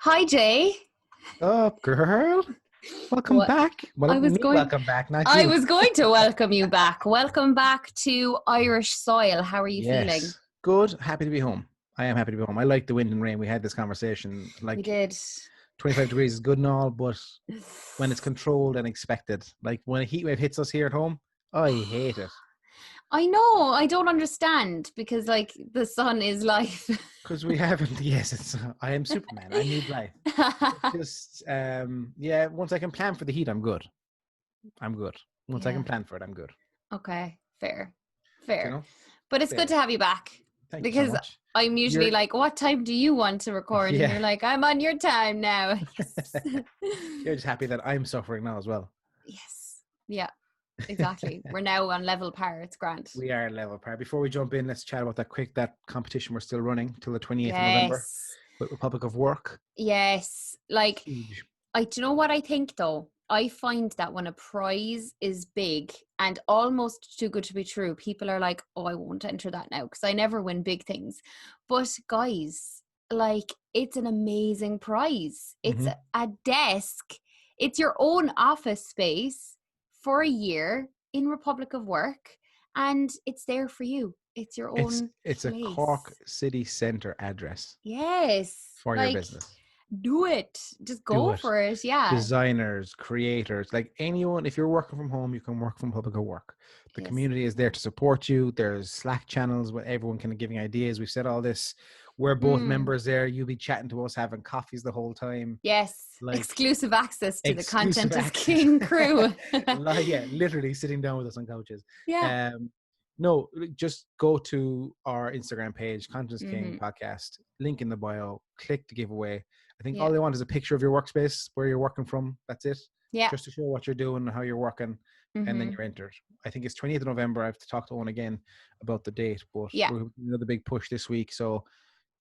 Hi, Jay. Up, girl. Welcome What back. Well, I was me going, welcome back, not I you. was going to welcome you back. Welcome back to Irish soil. How are you feeling? Yes. Good. Happy to be home. I am happy to be home. I like the wind and rain. We had this conversation. We Like did. 25 degrees is good and all, but when it's controlled and expected, like when a heat wave hits us here at home, I hate it. I know. I don't understand because, like, the sun is life. Because we haven't, I am Superman. I need life. Just, yeah, once I can plan for the heat, I'm good. I'm good. Once I Yeah. can plan for it, I'm good. Okay. Fair. You Fair. know? But it's good Fair. to have you back Thank you so because much. I'm usually You're, like, what time do you want to record? And yeah. you're like, I'm on your time now. Yes. You're just happy that I'm suffering now as well. Yes. Yeah. Exactly. We're now on level par. It's grand. We are level par. Before we jump in, let's chat about that competition we're still running till the 28th of November Yes. with Republic of Work. Yes. Like, Huge. do you know what I think though? I find that when a prize is big and almost too good to be true, people are like, oh, I won't enter that now because I never win big things. But guys, like, it's an amazing prize. It's Mm-hmm. a desk. It's your own office space for a year in Republic of Work, and it's there for you. It's your own It's a place. Cork city centre address Yes. for your Like, business. do it. Just Do go it. for it. Yeah. Designers, creators, like anyone, if you're working from home, you can work from Public of Work. The Yes. community is there to support you. There's Slack channels where everyone can giving ideas. We've said all this. We're both members there. You'll be chatting to us, having coffees the whole time. Yes. Like Exclusive access to the exclusive Content is access. King crew. Yeah, literally sitting down with us on couches. Yeah. No, just go to our Instagram page, Content is King Mm-hmm. podcast, link in the bio, click the giveaway. I think Yeah. all they want is a picture of your workspace, where you're working from. That's it. Yeah. Just to show what you're doing and how you're working, and then you're entered. I think it's 20th of November. I have to talk to Owen again about the date, but Yeah. we're another big push this week. So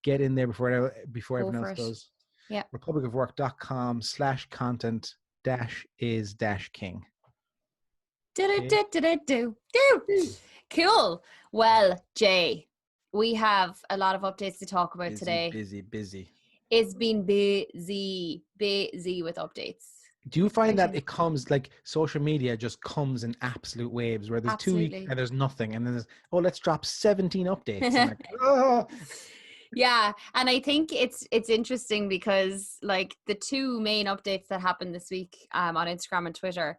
get in there before Go everyone for else it. does. Yeah. republicofwork.com/content-is-king. Do. Cool. Well, Jay, we have a lot of updates to talk about today. Busy. It's been busy with updates. Do you find that Exciting. it comes like social media just comes in absolute waves where there's 2 weeks Absolutely. and there's nothing, and then there's, oh, let's drop 17 updates. And like, oh. Yeah, and I think it's interesting because like the two main updates that happened this week on Instagram and Twitter,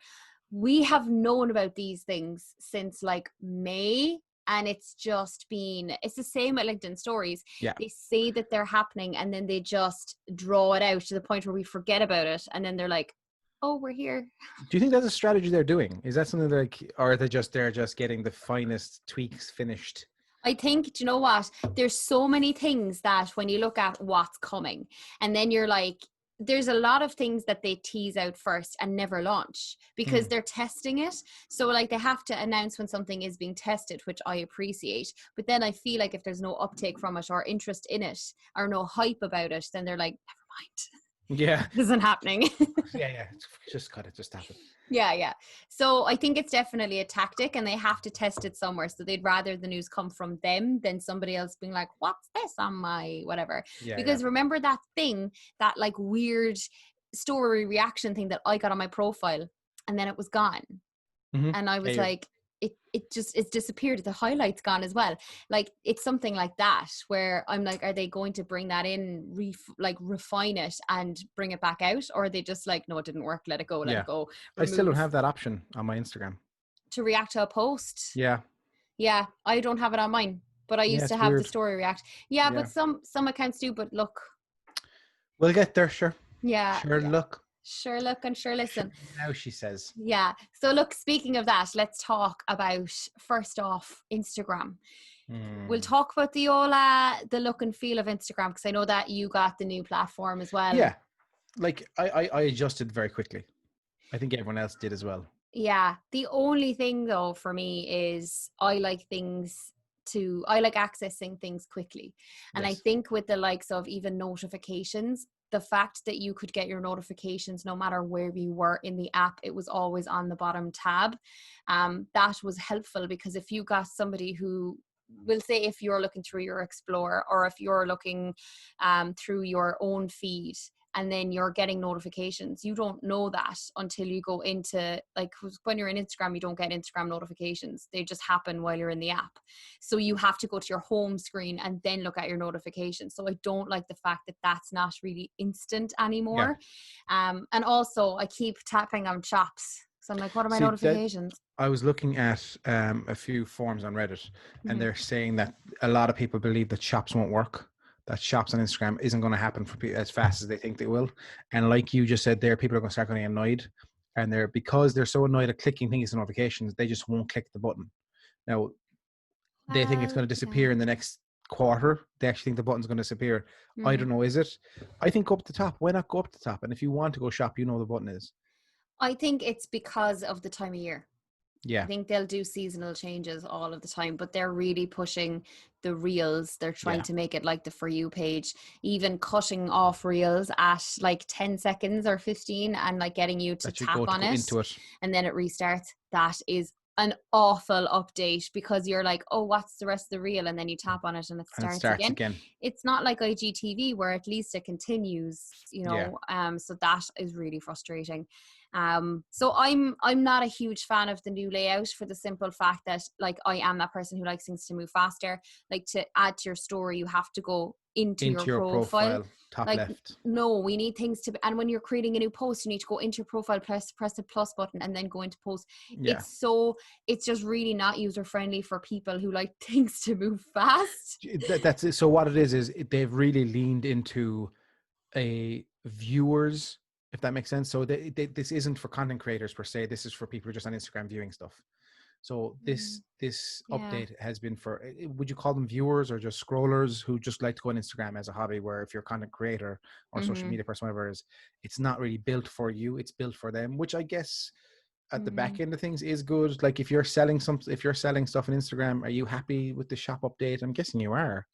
we have known about these things since like May, and it's the same with LinkedIn stories. Yeah. They say that they're happening and then they just draw it out to the point where we forget about it, and then they're like, oh, we're here. Do you think that's a strategy they're doing? Is that something like, or are they're just getting the finest tweaks finished? I think, do you know what? There's so many things that when you look at what's coming, and then you're like, there's a lot of things that they tease out first and never launch because they're testing it. So like they have to announce when something is being tested, which I appreciate. But then I feel like if there's no uptake from it or interest in it or no hype about it, then they're like, never mind. Yeah. This isn't happening. Yeah. Just cut it. Just stop it. Yeah. So I think it's definitely a tactic and they have to test it somewhere. So they'd rather the news come from them than somebody else being like, what's this on my whatever? Yeah. Because remember that thing, that like weird story reaction thing that I got on my profile and then it was gone. Mm-hmm. And I was like, it's disappeared. The highlight's gone as well. Like it's something like that where I'm like, are they going to bring that in, refine it and bring it back out? Or are they just like, no, it didn't work. Let it go. Let it go. I still don't have that option on my Instagram. To react to a post. Yeah. Yeah. I don't have it on mine, but I used to have the story react. Yeah. But some accounts do, but look. We'll get there. Sure. Yeah. Sure. Yeah. Look. Sure look and sure listen. Now she says. Yeah. So look, speaking of that, let's talk about first off Instagram. We'll talk about the look and feel of Instagram because I know that you got the new platform as well. Yeah. Like I adjusted very quickly. I think everyone else did as well. Yeah. The only thing though for me is I like accessing things quickly. And I think with the likes of even notifications, the fact that you could get your notifications no matter where you were in the app, it was always on the bottom tab. That was helpful because if you got somebody who will say, if you're looking through your Explorer or if you're looking through your own feed and then you're getting notifications. You don't know that until you go into, like, when you're in Instagram, you don't get Instagram notifications. They just happen while you're in the app. So you have to go to your home screen and then look at your notifications. So I don't like the fact that that's not really instant anymore. And also I keep tapping on shops. So I'm like, what are my notifications? I was looking at a few forums on Reddit, and they're saying that a lot of people believe that shops won't work, that shops on Instagram isn't going to happen for as fast as they think they will. And like you just said there, people are going to start getting annoyed, and because they're so annoyed at clicking things and notifications, they just won't click the button. Now, they think it's going to disappear in the next quarter. They actually think the button's going to disappear. I don't know, is it? I think go up the top. Why not go up the top? And if you want to go shop, you know the button is. I think it's because of the time of year. Yeah. I think they'll do seasonal changes all of the time, but they're really pushing the reels. They're trying to make it like the For You page, even cutting off reels at like 10 seconds or 15 and like getting you to tap on it and then it restarts. That is an awful update, because you're like, oh, what's the rest of the reel? And then you tap on it and it starts again. It's not like IGTV where at least it continues, you know. So that is really frustrating. So I'm not a huge fan of the new layout, for the simple fact that, like, I am that person who likes things to move faster. Like, to add to your story, you have to go into your profile top like left. No, we need things to be, and when you're creating a new post, you need to go into your profile, press the plus button, and then go into post. It's just really not user friendly for people who like things to move fast. That's it. So what it is they've really leaned into a viewers, if that makes sense. So this isn't for content creators per se. This is for people who are just on Instagram viewing stuff. So this update has been for, would you call them viewers or just scrollers who just like to go on Instagram as a hobby, where if you're a content creator or social media person, whatever it is, it's not really built for you, it's built for them, which I guess at the back end of things is good. Like, if you're selling stuff on Instagram, are you happy with the shop update? I'm guessing you are.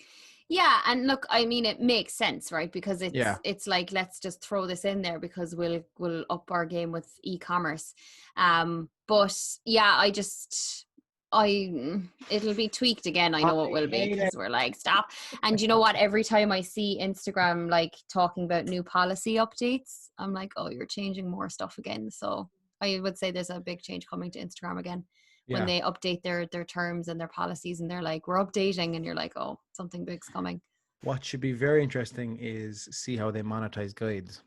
Yeah, and look, I mean, it makes sense, right? Because it's like, let's just throw this in there because we'll up our game with e-commerce. But yeah, it'll be tweaked again. I know it will be, because we're like, stop. And you know what? Every time I see Instagram like talking about new policy updates, I'm like, oh, you're changing more stuff again. So I would say there's a big change coming to Instagram again. When they update their terms and their policies, and they're like, we're updating, and you're like, oh, something big's coming. What should be very interesting is see how they monetize guides.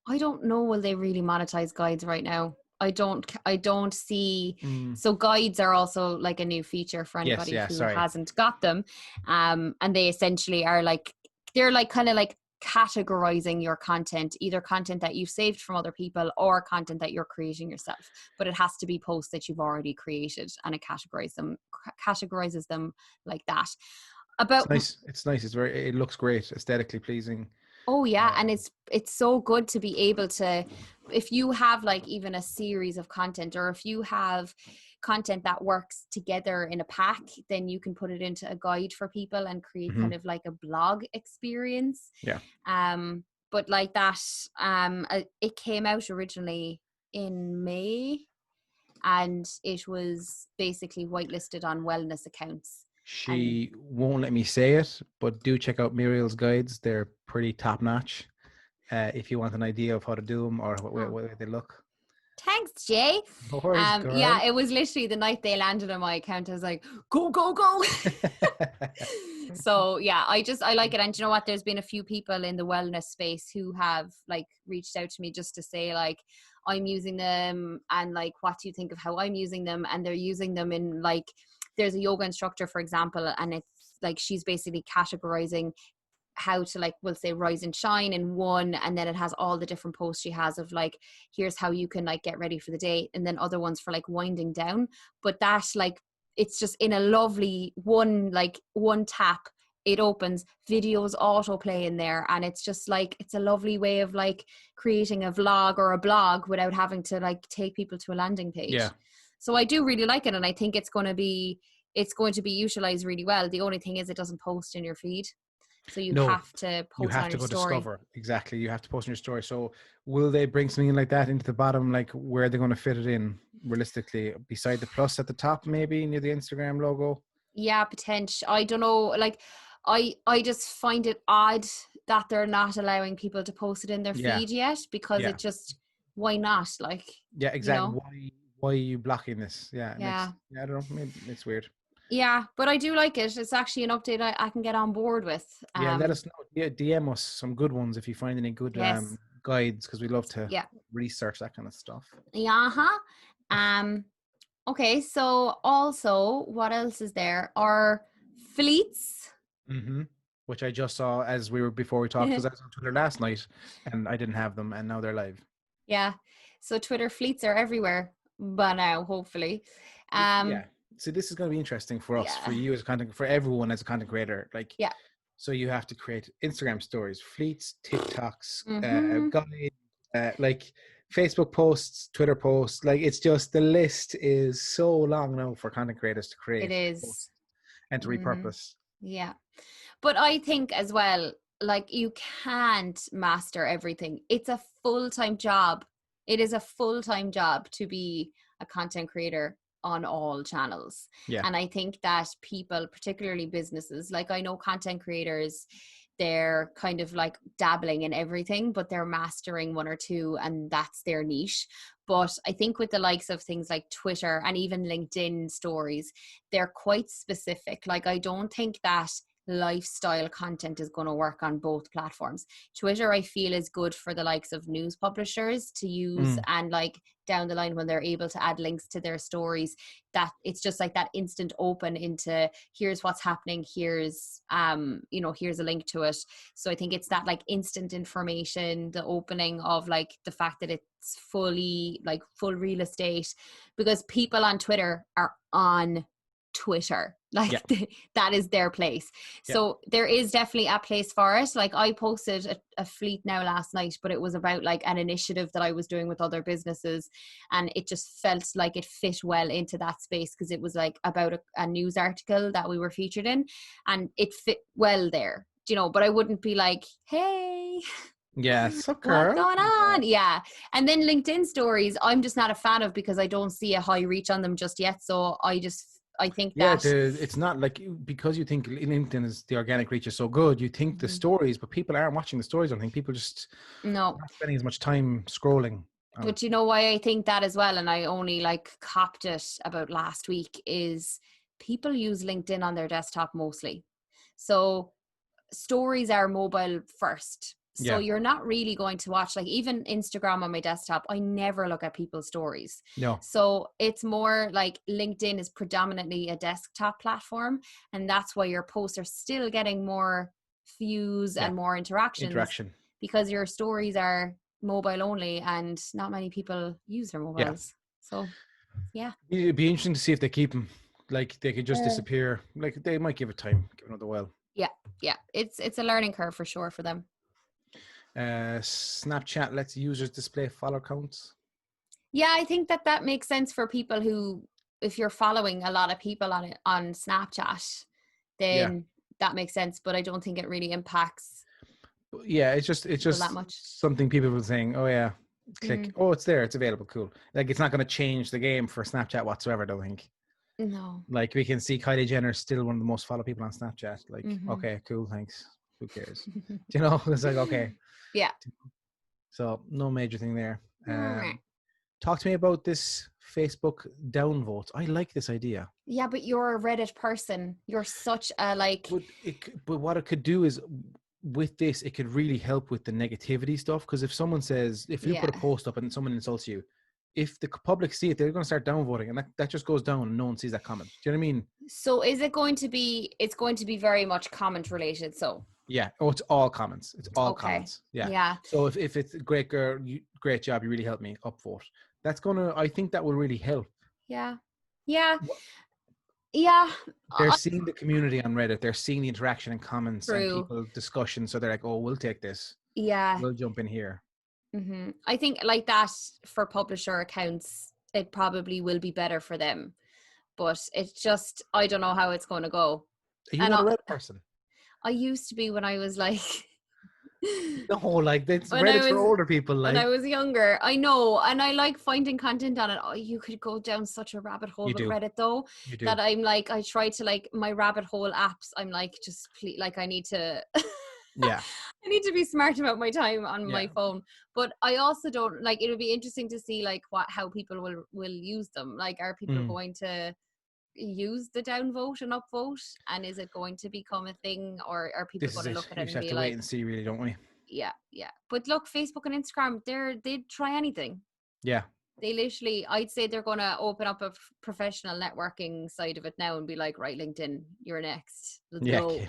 I don't know, will they really monetize guides right now? I don't see. So guides are also like a new feature for anybody who hasn't got them. And they essentially are like, they're like kind of like categorizing your content, either content that you've saved from other people or content that you're creating yourself, but it has to be posts that you've already created, and it categorizes them like that. It's nice. It looks great, aesthetically pleasing. Oh yeah, and it's so good to be able to, if you have like even a series of content, or if you have content that works together in a pack, then you can put it into a guide for people and create kind of like a blog experience. But like that, it came out originally in May, and it was basically whitelisted on wellness accounts. She won't let me say it, but do check out Muriel's guides. They're pretty top notch. If you want an idea of how to do them or what way they look. Thanks, Jay. Yeah, it was literally the night they landed on my account, I was like, go, go, go. So yeah, I like it. And you know what? There's been a few people in the wellness space who have like reached out to me just to say like, I'm using them, and like, what do you think of how I'm using them? And they're using them in like, there's a yoga instructor, for example, and it's like, she's basically categorizing how to, like, we'll say rise and shine in one, and then it has all the different posts she has of like, here's how you can like get ready for the day, and then other ones for like winding down. But that, like, it's just in a lovely one tap, it opens, videos autoplay in there, and it's just like, it's a lovely way of like creating a vlog or a blog without having to like take people to a landing page. So I do really like it, and I think it's going to be utilized really well. The only thing is, it doesn't post in your feed. So you have to post on your story. Discover. Exactly. You have to post on your story. So will they bring something like that into the bottom? Like, where are they going to fit it in realistically? Beside the plus at the top, maybe near the Instagram logo? Yeah, potential. I don't know. Like, I just find it odd that they're not allowing people to post it in their Yeah. feed yet, because Yeah. it just, why not? Like, Yeah, exactly. you know, Why are you blocking this? Yeah, it makes, yeah. I don't know, maybe it's weird. Yeah, but I do like it. It's actually an update I can get on board with. Yeah, let us know. Yeah, DM us some good ones if you find any good Yes. guides, because we love to Yeah. research that kind of stuff. Yeah. Okay, so also, what else is there? Are fleets. Mm-hmm. Which I just saw as we were before we talked, because I was on Twitter last night and I didn't have them, and now they're live. Yeah. So Twitter fleets are everywhere by now, hopefully. Yeah. So this is going to be interesting for us, for Yeah. you as a content, for everyone as a content creator. Like, Yeah. so you have to create Instagram stories, fleets, TikToks, Mm-hmm. guide, like Facebook posts, Twitter posts. Like, it's just, the list is so long now for content creators to It create is. posts and to Mm-hmm. repurpose. Yeah. But I think as well, like, you can't master everything. It's a full-time job. It is a full-time job to be a content creator on all channels. Yeah. And I think that people, particularly businesses, like, I know content creators, they're kind of like dabbling in everything, but they're mastering one or two, and that's their niche. But I think with the likes of things like Twitter and even LinkedIn stories, they're quite specific. Like, I don't think that lifestyle content is going to work on both platforms. Twitter, I feel, is good for the likes of news publishers to use, and like down the line when they're able to add links to their stories, that it's just like that instant open into, here's what's happening, here's here's a link to it. So I think it's that like instant information, the opening of like the fact that it's fully like full real estate, because people on Twitter are on Twitter, like, Yeah. that is their place. Yeah. So there is definitely a place for it. Like, I posted a fleet now last night, but it was about like an initiative that I was doing with other businesses, and it just felt like it fit well into that space, because it was like about a news article that we were featured in, and it fit well there, but I wouldn't be like, hey, Yeah. Suck what's girl. going on? Yeah. And then LinkedIn stories, I'm just not a fan of, because I don't see a high reach on them just yet. So I think Yeah, that it's not like, because you think LinkedIn is, the organic reach is so good, you think the stories, but people aren't watching the stories. I don't think people just no. not spending as much time scrolling. But you know why I think that as well, and I only like copped it about last week, is people use LinkedIn on their desktop mostly. So stories are mobile first. So Yeah. you're not really going to watch, like, even Instagram on my desktop, I never look at people's stories. No. So it's more like LinkedIn is predominantly a desktop platform, and that's why your posts are still getting more views Yeah. and more Interaction. because your stories are mobile only, and not many people use their Yeah. mobiles. So yeah, It'd be interesting to see if they keep them. Like, they could just disappear. Like, they might give it time, give another while. yeah, it's a learning curve for sure for them. Snapchat lets users display follower counts. Yeah, I think that makes sense for people who, if you're following a lot of people on Snapchat, then that makes sense. But I don't think it really impacts Yeah, it's just people that much. something people were saying, oh yeah, click, oh, it's there, it's available, cool. Like, it's not going to change the game for Snapchat whatsoever, I don't think. No. Like, we can see Kylie Jenner still one of the most followed people on Snapchat. Like, okay, cool, thanks. Who cares? It's like, okay. Yeah. So no major thing there. Talk to me about this Facebook downvotes. I like this idea. Yeah, but you're a Reddit person. You're such a like. But what it could do is, with this, it could really help with the negativity stuff. Because if someone says, if you put a post up and someone insults you, if the public see it, they're going to start downvoting, and that just goes down, and no one sees that comment. Do you know what I mean? So is it going to be? It's going to be very much comment related. So. Yeah. Oh, it's all comments. It's all Okay. comments. Yeah. Yeah. So if it's a great girl, great job, you really helped me, upvote. That's gonna. I think that will really help. Yeah. Yeah. Yeah. They're seeing the community on Reddit. They're seeing the interaction and comments and people discussion. So they're like, oh, we'll take this. Yeah. We'll jump in here. I think like that for publisher accounts, it probably will be better for them. But it's just, I don't know how it's going to go. Are you not a Reddit person? I used to be when I was like... No, like Reddit's for older people. Like, when I was younger, I know, and I like finding content on it. Oh, you could go down such a rabbit hole with Reddit, though. You do. That I'm like, I try to like my rabbit hole apps. I'm like, just like I need to. Yeah. I need to be smart about my time on Yeah. my phone. But I also don't like, it'll be interesting to see like how people will use them. Like, are people going to use the downvote and upvote, and is it going to become a thing, or are people This going is to it. look at You it just and have be to wait like, and see, really, don't we? yeah. But look, Facebook and Instagram, they'd try anything. Yeah. They literally, I'd say they're going to open up a professional networking side of it now and be like, right, LinkedIn, you're next. Let's Yeah. go.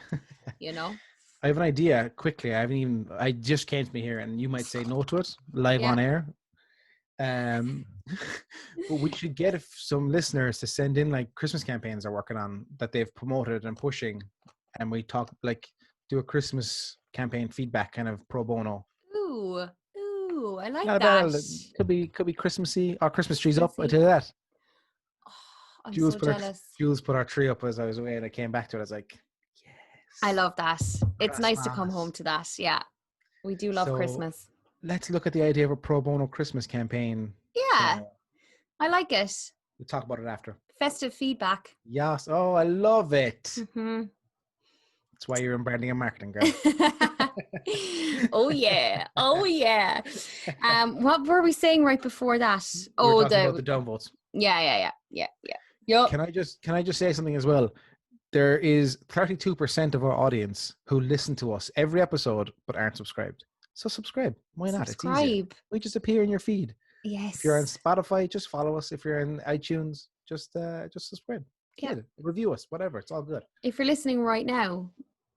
You know? I have an idea quickly. I just came to me here, and you might say no to it live Yeah. on air. But we should get some listeners to send in like Christmas campaigns they're working on that they've promoted and pushing, and we talk like do a Christmas campaign feedback kind of pro bono. Ooh, I like Not that. bad. Could be Christmassy. Our Christmas tree's up. I Christmassy. tell you that. Oh, I'm so jealous. Jules put our tree up as I was away, and I came back to it. I was like, yes. I love that. It's nice to come Christmas. home to that. Yeah. We do love So Christmas. let's look at the idea of a pro bono Christmas campaign. Yeah. I like it. We'll talk about it after. Festive feedback. Yes. Oh, I love it. Mm-hmm. That's why you're in branding and marketing, girl. Oh yeah. What were we saying right before that? We're talking about the downvotes. Yeah. Yep. Can I just say something as well? There is 32% of our audience who listen to us every episode but aren't subscribed. So subscribe. Why not? Subscribe. It's easier. We just appear in your feed. Yes. If you're on Spotify, just follow us. If you're in iTunes, just subscribe. Yeah. Review us, whatever. It's all good. If you're listening right now,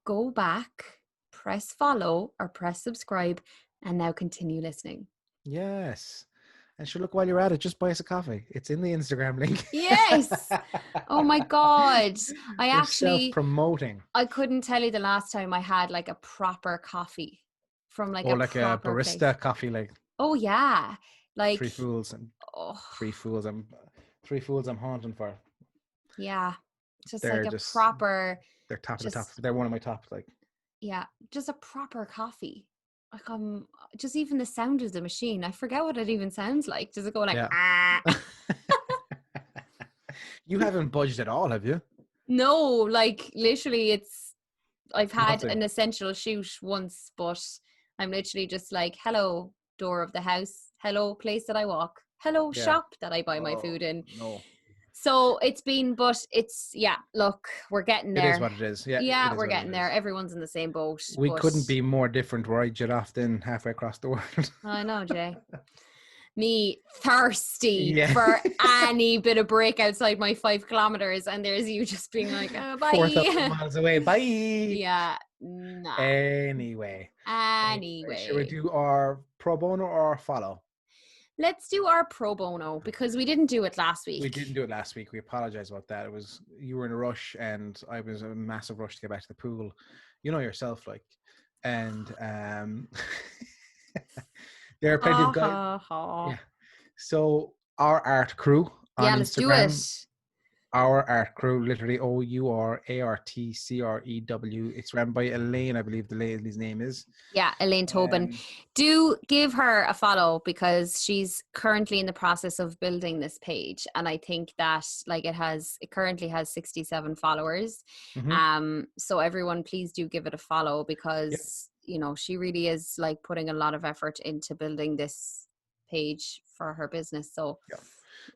go back, press follow or press subscribe, and now continue listening. Yes. And sure, look, while you're at it, just buy us a coffee. It's in the Instagram link. Yes. Oh my God. We're self-promoting. I couldn't tell you the last time I had like a proper coffee from like a proper barista place. coffee, like. Oh yeah. Like Three fools I'm haunting for. Yeah. Just They're like a proper. They're top of the top. They're one of my top, like. Yeah, just a proper coffee. Like just even the sound of the machine. I forget what it even sounds like. Does it go like ah? You haven't budged at all, have you? No, like literally I've had an essential shoot once, but I'm literally just like, hello, door of the house. Hello, place that I walk. Hello, shop that I buy my food in. No. So look, we're getting there. It is what it is. Yeah, we're getting there. Everyone's in the same boat. We couldn't be more different where I jet off then halfway across the world. I know, Jay. Me thirsty for any bit of break outside my 5 kilometers, and there's you just being like, oh, bye. 4,000 miles away. Bye. Yeah. Nah. Anyway. Should we do our pro bono or our follow? Let's do our pro bono because we didn't do it last week. We didn't do it last week. We apologize about that. You were in a rush and I was in a massive rush to get back to the pool. You know yourself, like, and there are plenty of guys. Yeah. So our art crew on Instagram. Let's do it. Our art crew, literally OURARTCREW. It's run by Elaine, I believe the lady's name is. Yeah, Elaine Tobin. Do give her a follow because she's currently in the process of building this page, and I think that like it currently has 67 followers. Mm-hmm. So everyone, please do give it a follow because you know she really is like putting a lot of effort into building this page for her business. So. Yeah.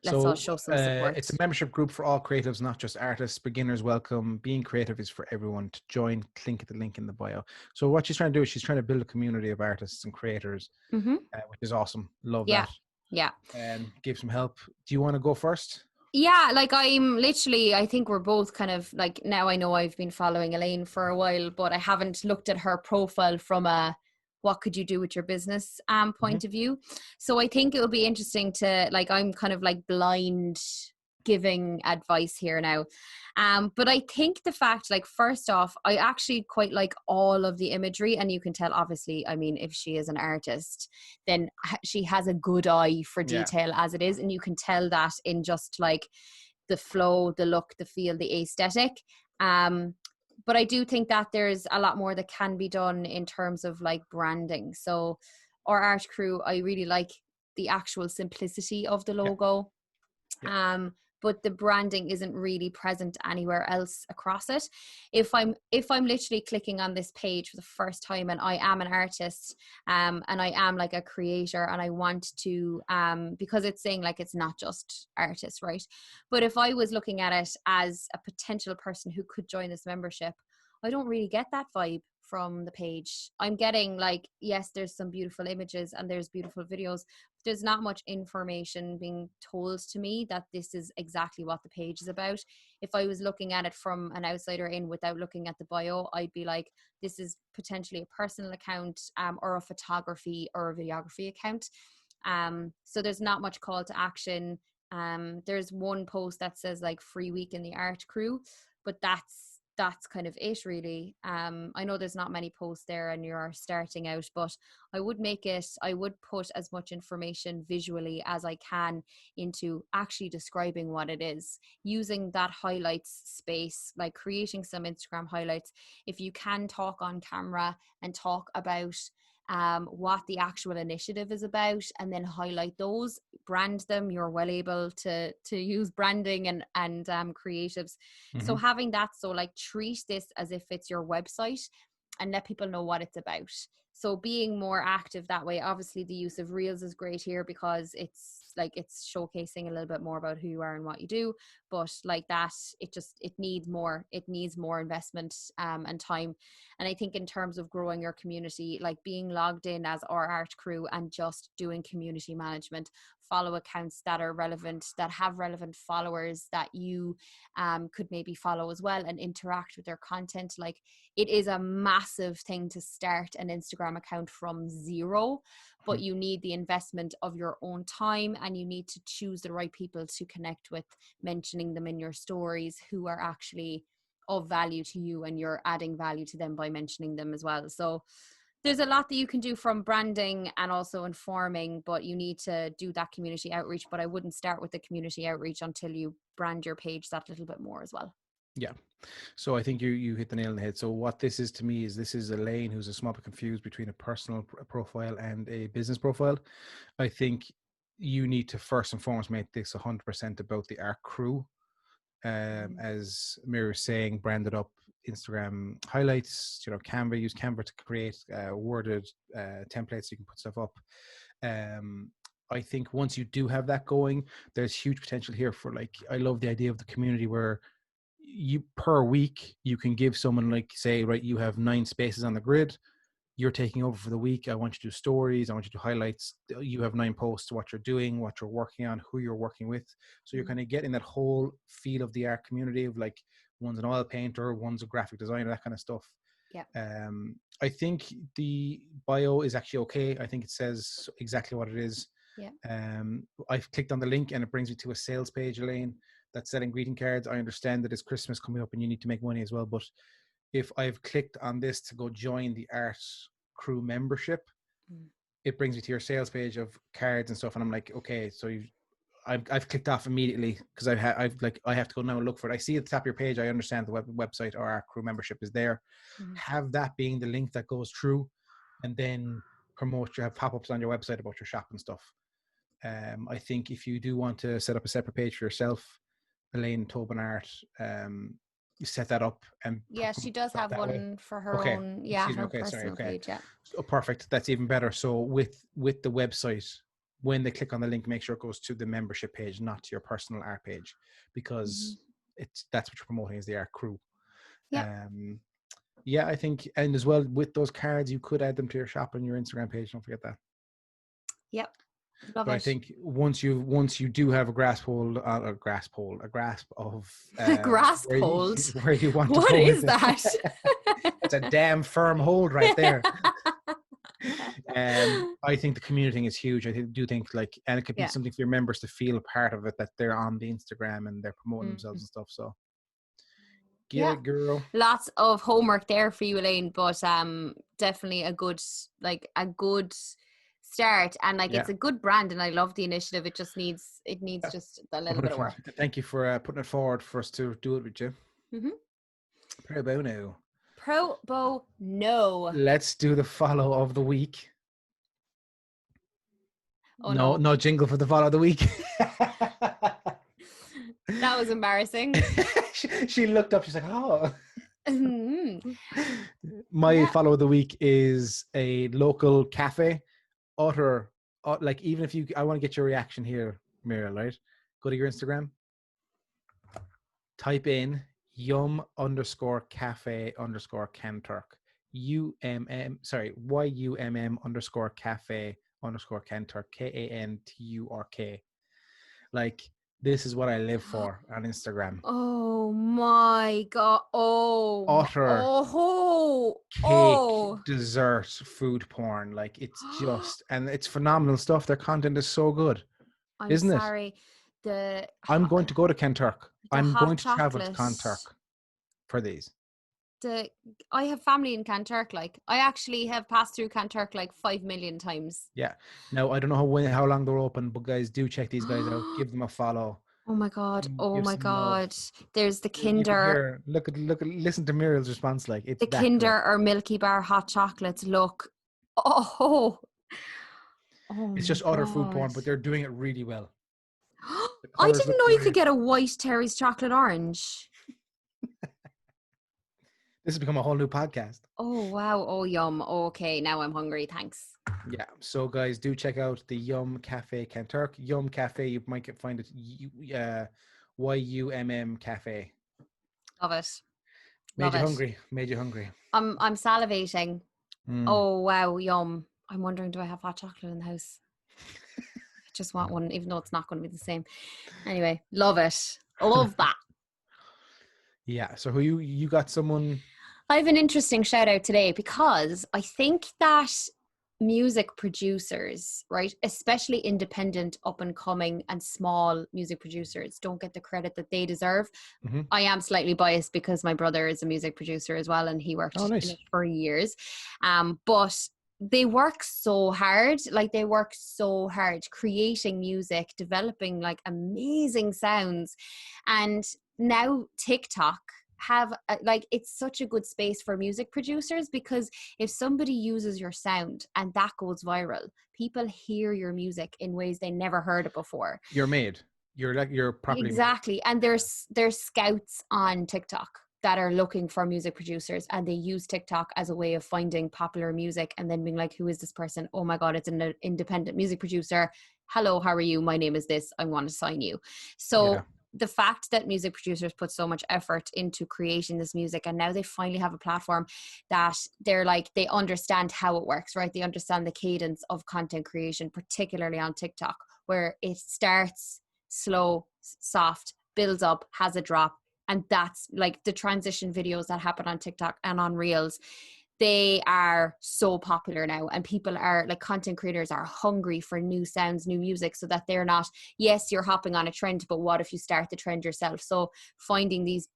Let's all show some support. It's a membership group for all creatives, not just artists. Beginners welcome. Being creative is for everyone. To join, click the link in the bio. So what she's trying to do is she's trying to build a community of artists and creators, which is awesome. Love that. Yeah. And give some help. Do you want to go first? Yeah, like I think we're both kind of like, now I know I've been following Elaine for a while, but I haven't looked at her profile from a what could you do with your business point of view. So I think it'll be interesting to like, I'm kind of like blind giving advice here now. But I think the fact, like, first off, I actually quite like all of the imagery, and you can tell, obviously, I mean, if she is an artist, then she has a good eye for detail as it is. And you can tell that in just like the flow, the look, the feel, the aesthetic. But I do think that there's a lot more that can be done in terms of like branding. So our art crew, I really like the actual simplicity of the logo. but the branding isn't really present anywhere else across it. If I'm literally clicking on this page for the first time and I am an artist, and I am like a creator, and I want to, because it's saying like it's not just artists, right? But if I was looking at it as a potential person who could join this membership, I don't really get that vibe from the page. I'm getting like, yes, there's some beautiful images and there's beautiful videos. There's not much information being told to me that this is exactly what the page is about. If I was looking at it from an outsider in without looking at the bio, I'd be like, this is potentially a personal account, or a photography or a videography account. So there's not much call to action. There's one post that says like free week in the art crew, but that's kind of it really. I know there's not many posts there and you're starting out, but I would put as much information visually as I can into actually describing what it is, using that highlights space, like creating some Instagram highlights. If you can talk on camera and talk about what the actual initiative is about, and then highlight those, brand them. You're well able to use branding and creatives. So having that, so like treat this as if it's your website and let people know what it's about. So being more active that way. Obviously the use of reels is great here because it's showcasing a little bit more about who you are and what you do. But like that, it needs more investment and time. And I think in terms of growing your community, like being logged in as our art crew and just doing community management, follow accounts that are relevant, that have relevant followers that you could maybe follow as well, and interact with their content. Like, it is a massive thing to start an Instagram account from zero, but you need the investment of your own time, and you need to choose the right people to connect with, mentioning them in your stories who are actually of value to you, and you're adding value to them by mentioning them as well. So there's a lot that you can do from branding and also informing, but you need to do that community outreach. But I wouldn't start with the community outreach until you brand your page that little bit more as well. Yeah. So I think you hit the nail on the head. So what this is to me is, this is Elaine who's a small bit confused between a personal profile and a business profile. I think you need to first and foremost make this 100% about the art crew. As Muriel was saying, branded up Instagram highlights, Canva, use Canva to create worded templates so you can put stuff up. I think once you do have that going, there's huge potential here for, like, I love the idea of the community where you per week you can give someone, like, say, right, you have 9 spaces on the grid, you're taking over for the week, I want you to do stories, I want you to do highlights, you have 9 posts, what you're doing, what you're working on, who you're working with. So you're kind of getting that whole feel of the art community of, like, one's an oil painter, one's a graphic designer, that kind of stuff. Yeah. I think the bio is actually okay. I think it says exactly what it is. Yeah. I've clicked on the link and it brings me to a sales page, Elaine, that's selling greeting cards. I understand that it's Christmas coming up and you need to make money as well, but if I've clicked on this to go join the art crew membership, it brings me to your sales page of cards and stuff, and I'm like, okay, so I've clicked off immediately because I have to go now and look for it. I see at the top of your page, I understand the website or art crew membership is there. Have that being the link that goes through, and then have pop-ups on your website about your shop and stuff. I think if you do want to set up a separate page for yourself, Elaine Tobin Art, you set that up, and she does have one way for her own. Yeah, her personal page. Yeah. Oh, perfect. That's even better. So with the website, when they click on the link, make sure it goes to the membership page, not to your personal art page, because that's what you're promoting, is the art crew. Yeah. I think, and as well with those cards, you could add them to your shop and your Instagram page. Don't forget that. Yep. But I think once you do have a grasp of grasp hold. where you want to what go is that? It's a damn firm hold right there. I think the community thing is huge. I do think, like, and it could be something for your members to feel a part of it, that they're on the Instagram and they're promoting themselves and stuff. So get it, girl. Lots of homework there for you, Elaine, but definitely a good start, and it's a good brand, and I love the initiative. It needs just a little bit of work. Thank you for putting it forward for us to do it with you. Pro-Bono. Let's do the follow of the week. No jingle for the follow of the week. That was embarrassing. She looked up. She's like, "Oh." My Yeah. follow of the week is a local cafe. Like, even if I want to get your reaction here, Muriel, right? Go to your Instagram, type in yum_cafe_Kenturk. YUMM_cafe_Kenturk, KANTURK. Like, this is what I live for on Instagram. Oh my God. Utter cake, Oh. dessert, food porn. Like, it's just, and it's phenomenal stuff. Their content is so good, I'm isn't it? sorry. The I'm going to go to Kenturk. I'm going hot to travel to chocolate. Kenturk for these. I have family in Kanturk. Like, I actually have passed through Kanturk like 5 million times. Yeah. Now, I don't know how long they're open, but guys, do check these guys out. Give them a follow. Oh my God. Oh Give my some love. God. There's the You can Kinder. hear, listen to Muriel's response. Like, it's The that good. Kinder or Milky Bar hot chocolates look. Oh. Oh It's my just utter food God. porn, but they're doing it really well. The I colors didn't look know you could great. get a white Terry's chocolate orange. This has become a whole new podcast. Oh wow. Oh yum. Okay, now I'm hungry. Thanks. Yeah. So, guys, do check out the Yum Cafe Kenturk. Yum Cafe. You might find it. YUMM Cafe. Love it. Made Love you it. hungry. Made you hungry. I'm salivating. Oh wow, yum. I'm wondering, do I have hot chocolate in the house? I just want one, even though it's not going to be the same. Anyway, love it. Love that. Yeah. So, who you got someone? I have an interesting shout out today because I think that music producers, right, especially independent, up and coming and small music producers, don't get the credit that they deserve. Mm-hmm. I am slightly biased because my brother is a music producer as well, and he worked in it for years. But they work so hard, creating music, developing like amazing sounds. And now TikTok have it's such a good space for music producers, because if somebody uses your sound and that goes viral, people hear your music in ways they never heard it before. You're properly Exactly. made. And there's scouts on TikTok that are looking for music producers, and they use TikTok as a way of finding popular music and then being like, who is this person? Oh my God, it's an independent music producer. Hello, how are you? My name is this. I want to sign you. So the fact that music producers put so much effort into creating this music, and now they finally have a platform that they're like, they understand how it works, right? They understand the cadence of content creation, particularly on TikTok, where it starts slow, soft, builds up, has a drop. And that's like the transition videos that happen on TikTok and on Reels. They are so popular now, and people are like, content creators are hungry for new sounds, new music, so that they're not, yes, you're hopping on a trend, but what if you start the trend yourself? So finding these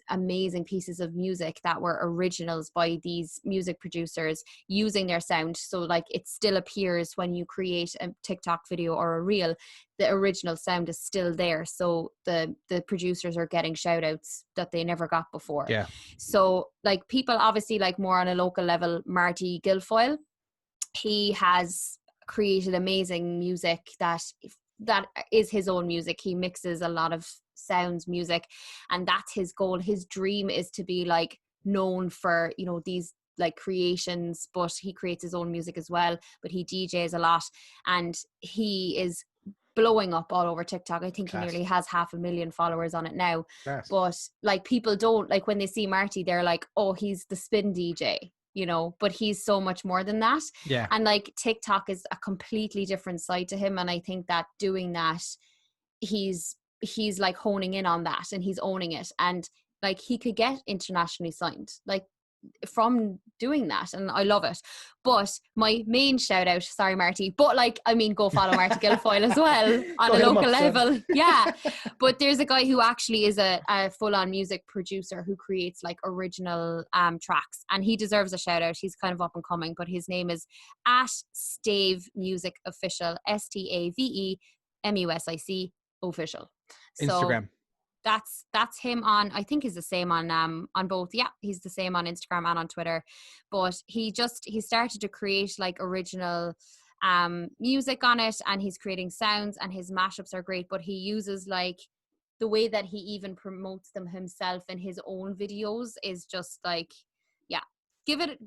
amazing pieces of music that were originals by these music producers, using their sound, so like it still appears when you create a TikTok video or a reel, the original sound is still there. So the producers are getting shout outs that they never got before. Yeah. So like, people obviously, like more on a local level, Marty Guilfoyle, he has created amazing music that is his own music. He mixes a lot of sounds, music, and that's his goal. His dream is to be like known for, you know, these like creations, but he creates his own music as well, but he DJs a lot, and he is blowing up all over TikTok. I think he nearly has 500,000 followers on it now. But like, people don't, like, when they see Marty, they're like, oh, he's the spin DJ, you know, but he's so much more than that. Yeah. And like, TikTok is a completely different side to him, and I think that doing that, he's like honing in on that, and he's owning it, and like, he could get internationally signed like from doing that, and I love it. But my main shout out, sorry Marty, but like, I mean, go follow Marty Guilfoyle as well on a local level. Yeah. But there's a guy who actually is a full-on music producer who creates like original tracks, and he deserves a shout out. He's kind of up and coming, but his name is @Stave Music Official, STAVEMUSIC official. Instagram. So that's him on, I think he's the same on both. Yeah, he's the same on Instagram and on Twitter. But he started to create like original music on it, and he's creating sounds, and his mashups are great, but he uses like the way that he even promotes them himself in his own videos is just like, yeah,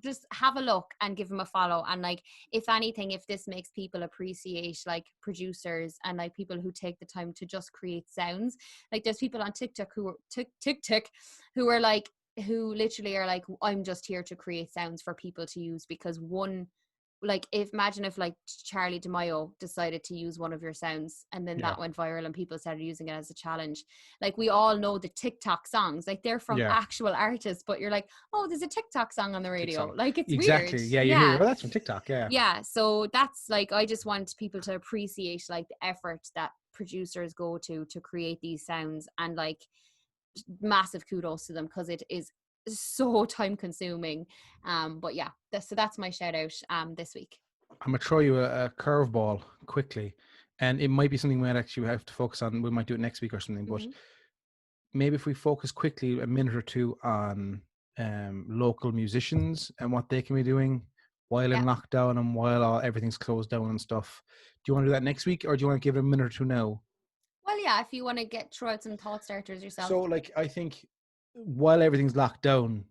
just have a look and give him a follow. And like, if anything, if this makes people appreciate like producers and like people who take the time to just create sounds, like there's people on TikTok who are TikTok who are like, who literally are like, I'm just here to create sounds for people to use, because one, like, imagine if like Charlie DeMaio decided to use one of your sounds and then that went viral and people started using it as a challenge. Like, we all know the TikTok songs, like they're from actual artists, but you're like, oh, there's a TikTok song on the radio. Like, it's exactly weird. yeah, you hear, oh, that's from TikTok. Yeah, so that's like, I just want people to appreciate like the effort that producers go to create these sounds, and like, massive kudos to them, because it is so time consuming. But yeah, that's my shout out this week. I'm gonna throw you a curveball quickly, and it might be something we might actually have to focus on. We might do it next week or something, but maybe if we focus quickly a minute or two on local musicians and what they can be doing while in lockdown and while everything's closed down and stuff. Do you want to do that next week, or do you want to give it a minute or two now? Well, yeah, if you want to throw out some thought starters yourself. So like, I think while everything's locked down,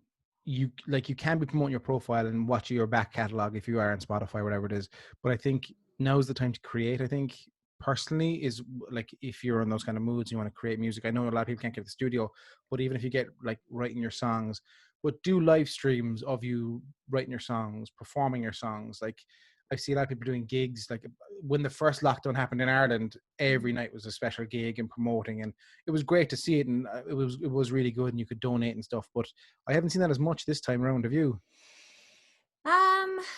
you can be promoting your profile and watching your back catalog if you are on Spotify, whatever it is. But I think now's the time to create. I think personally is like, if you're in those kind of moods, you want to create music. I know a lot of people can't get to the studio, but even if you get like writing your songs, but do live streams of you writing your songs, performing your songs. Like, I see a lot of people doing gigs. Like, when the first lockdown happened in Ireland, every night was a special gig and promoting, and it was great to see it, and it was really good, and you could donate and stuff. But I haven't seen that as much this time around. Have you?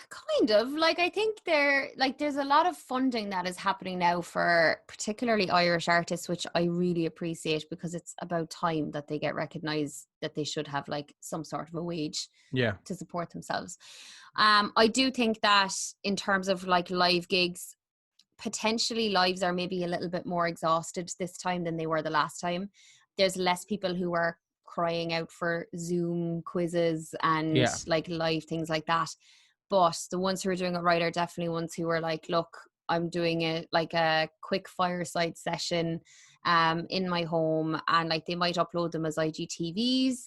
Kind of. Like, I think there's a lot of funding that is happening now for particularly Irish artists, which I really appreciate, because it's about time that they get recognized, that they should have like some sort of a wage to support themselves. I do think that in terms of like live gigs, potentially lives are maybe a little bit more exhausted this time than they were the last time. There's less people who are crying out for Zoom quizzes and like live things like that. But the ones who are doing it right are definitely ones who are like, look, I'm doing it like a quick fireside session in my home, and like they might upload them as IGTVs,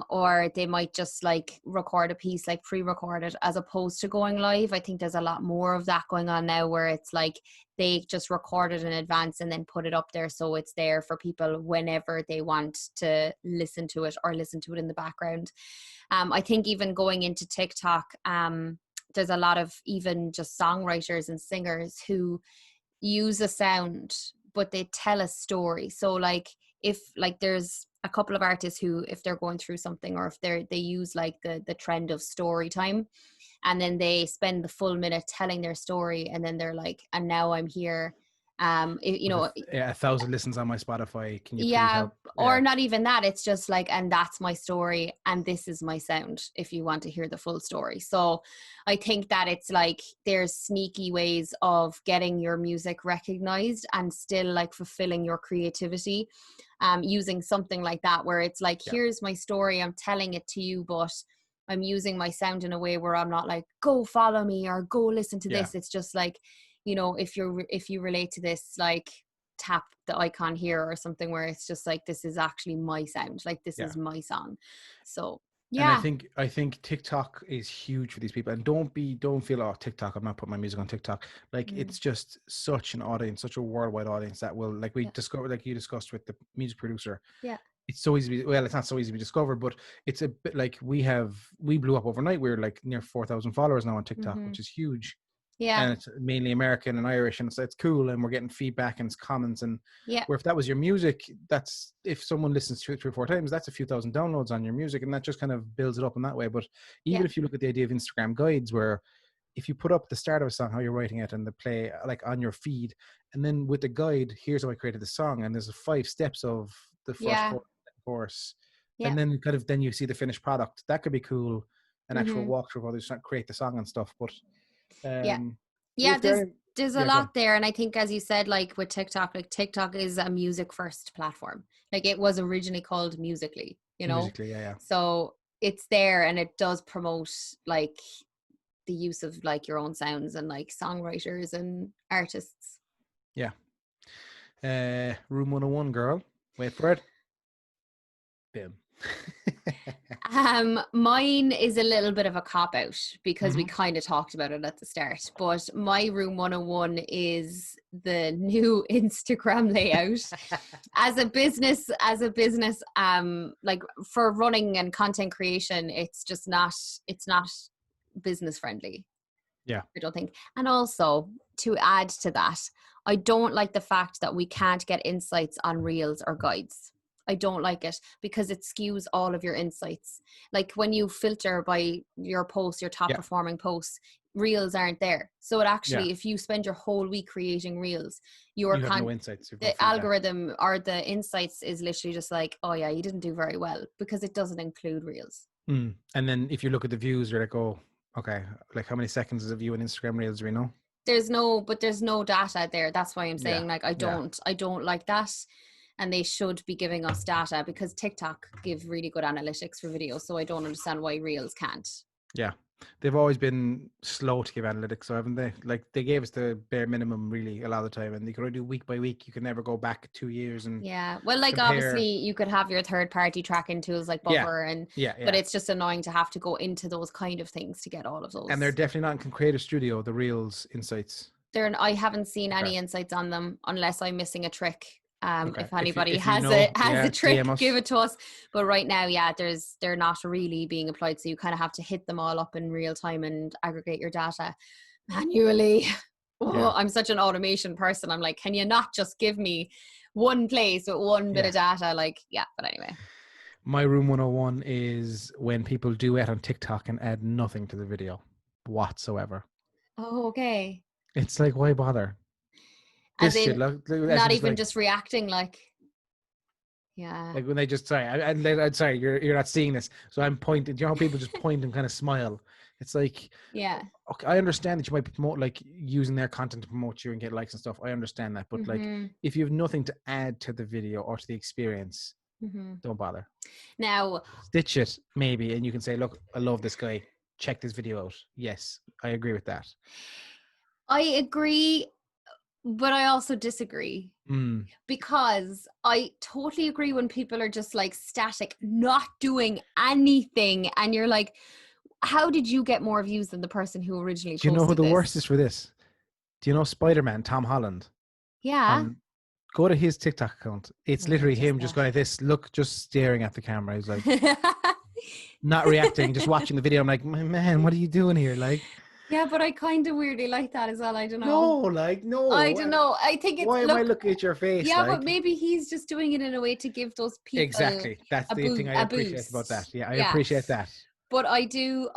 or they might just like record a piece, like pre-record it, as opposed to going live. I think there's a lot more of that going on now, where it's like they just record it in advance and then put it up there, so it's there for people whenever they want to listen to it, or listen to it in the background. I think even going into TikTok, there's a lot of even just songwriters and singers who use a sound, but they tell a story. So like, if like there's a couple of artists who, if they're going through something, or if they use like the trend of story time, and then they spend the full minute telling their story, and then they're like, and now I'm here. You know, 1,000 listens on my Spotify. Can you please help? Or not even that. It's just like, and that's my story, and this is my sound, if you want to hear the full story. So I think that it's like, there's sneaky ways of getting your music recognized and still like fulfilling your creativity, using something like that, where it's like, here's my story, I'm telling it to you, but I'm using my sound in a way where I'm not like, go follow me or go listen to this. It's just like, you know, if you relate to this, like, tap the icon here or something, where it's just like, this is actually my sound, like this is my song. So and I think TikTok is huge for these people. And don't feel, oh, TikTok, I'm not putting my music on TikTok. Like, it's just such an audience, such a worldwide audience, that will, like, we discovered, like you discussed with the music producer. It's so easy to be, well, it's not so easy to be discovered, but it's a bit like, we blew up overnight. We're like near 4,000 followers now on TikTok, which is huge. And it's mainly American and Irish, and it's cool, and we're getting feedback and it's comments, and where if that was your music, that's, if someone listens to it 3 or 4 times, that's a few thousand downloads on your music, and that just kind of builds it up in that way. But even if you look at the idea of Instagram guides, where if you put up the start of a song, how you're writing it, and the play like on your feed, and then with the guide, here's how I created the song, and there's 5 steps of the first chorus, and then kind of, then you see the finished product. That could be cool, an actual walkthrough of how they create the song and stuff. But there's a lot there. And I think, as you said, like with TikTok, like TikTok is a music first platform. Like, it was originally called Musical.ly, you know. Musical.ly, so it's there, and it does promote like the use of like your own sounds and like songwriters and artists. Room 101, girl. Wait for it. Boom. Mine is a little bit of a cop out because we Mhm. kind of talked about it at the start, but my room 101 is the new Instagram layout. As a business, like for running and content creation, it's not business friendly. Yeah. I don't think. And also, to add to that, I don't like the fact that we can't get insights on reels or guides. I don't like it because it skews all of your insights. Like when you filter by your posts, your top Yeah. performing posts, reels aren't there. So it actually, Yeah. if you spend your whole week creating reels, You have no insights. You've no the feedback. algorithm or the insights is literally just like, oh yeah, you didn't do very well, because it doesn't include reels. And then if you look at the views, you're like, oh, okay, like how many seconds is a view on Instagram Reels, do we know? There's no data there. That's why I'm saying, like, I Yeah. don't like that. And they should be giving us data, because TikTok give really good analytics for videos. So I don't understand why Reels can't. Yeah. They've always been slow to give analytics, so haven't they? Like they gave us the bare minimum really a lot of the time, and you can only do week by week. You can never go back 2 years and Yeah. Well, like compare. obviously you could have your third party tracking tools like Buffer but it's just annoying to have to go into those kind of things to get all of those. And they're definitely not in Creator Studio, the Reels insights. I haven't seen any insights on them unless I'm missing a trick. If anybody if has you know, a trick, DM us. give it to us. But right now, they're not really being applied. So you kind of have to hit them all up in real time and aggregate your data manually. I'm such an automation person. I'm like, can you not just give me one place with one bit of data? Like, but anyway. My room 101 is when people duet on TikTok and add nothing to the video whatsoever. Oh, okay. It's like, why bother? As in, not even like, just reacting, like, like when they just I'm sorry, you're not seeing this, so I'm pointing. Do you know how people just point and kind of smile? It's like, okay, I understand that you might promote, like using their content to promote you and get likes and stuff. I understand that, but like if you have nothing to add to the video or to the experience, don't bother. Now, stitch it maybe, and you can say, look, I love this guy, check this video out. Yes, I agree with that. I agree, but I also disagree, because I totally agree when people are just like static, not doing anything, and you're like, how did you get more views than the person who originally posted this? Do you know who the worst is for this? Do you know Spider-Man, Tom Holland? Yeah. Go to his TikTok account. It's literally him just going like this, look, just staring at the camera. He's like not reacting, just watching the video. I'm like, man, what are you doing here? Like, yeah, but I kind of weirdly like that as well. I don't know. No. I don't know. I think it's, why am I looking at your face? Yeah, but maybe he's just doing it in a way to give those people exactly. That's the thing I appreciate about that. Yeah, I appreciate that. But I do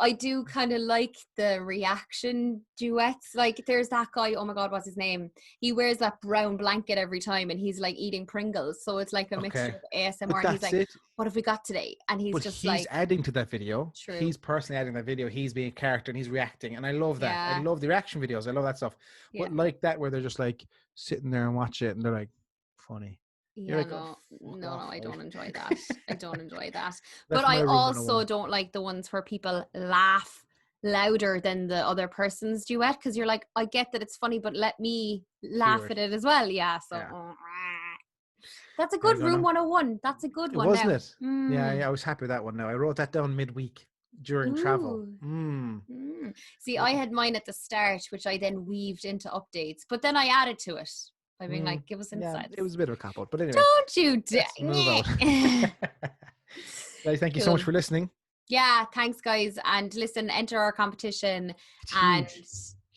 kind of like the reaction duets. Like there's that guy, oh my God, what's his name? He wears that brown blanket every time and he's like eating Pringles. So it's like a mixture of ASMR. And he's like, what have we got today? And he's adding to that video. True. He's personally adding that video. He's being a character and he's reacting. And I love that. I love the reaction videos. I love that stuff. But like that, where they're just like sitting there and watch it and they're like, funny. Yeah, like, no, I don't enjoy that. I don't enjoy that. But I also don't like the ones where people laugh louder than the other person's duet, because you're like, I get that it's funny, but let me laugh at it as well. Yeah, so that's a good room 101. That's a good one. Wasn't it? Yeah, I was happy with that one now. I wrote that down midweek during travel. See, I had mine at the start, which I then weaved into updates, but then I added to it. I mean, like, give us insights. Yeah, it was a bit of a cop-out, but anyway. Don't you move out. Guys, thank you so much for listening. Yeah, thanks, guys. And listen, enter our competition. And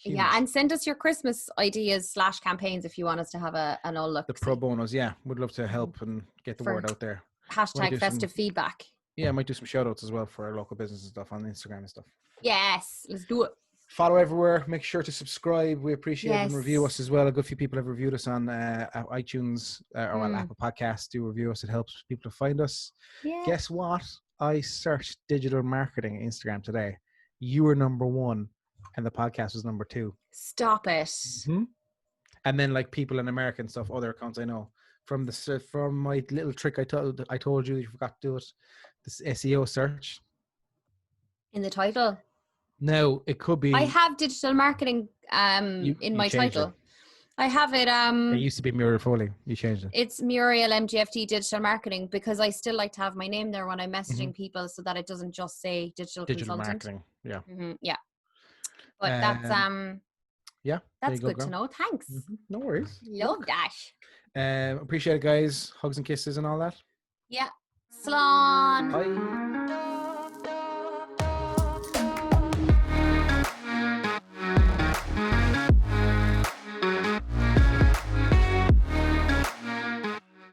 and send us your Christmas ideas / campaigns if you want us to have an all look. The Pro-Bonos, we'd love to help and get the word out there. # festive feedback. Yeah, I might do some shout outs as well for our local business and stuff on Instagram and stuff. Yes, let's do it. Follow everywhere. Make sure to subscribe. We appreciate it, and review us as well. A good few people have reviewed us on iTunes or Apple Podcasts. Do review us. It helps people to find us. Yeah. Guess what? I searched digital marketing Instagram today. You were number 1 and the podcast was number 2. Stop it. And then like people in America and stuff, other accounts I know. From my little trick I told you forgot to do it. This SEO search. In the title? No, it could be. I have digital marketing in my title. I have it. It used to be Muriel Foley. You changed it. It's Muriel MGFT Digital Marketing, because I still like to have my name there when I'm messaging people, so that it doesn't just say digital consultant. Marketing. Yeah. Yeah. But yeah, that's go, good to know. Thanks. No worries. Love that. Appreciate it, guys. Hugs and kisses and all that. Yeah. Slán. Bye.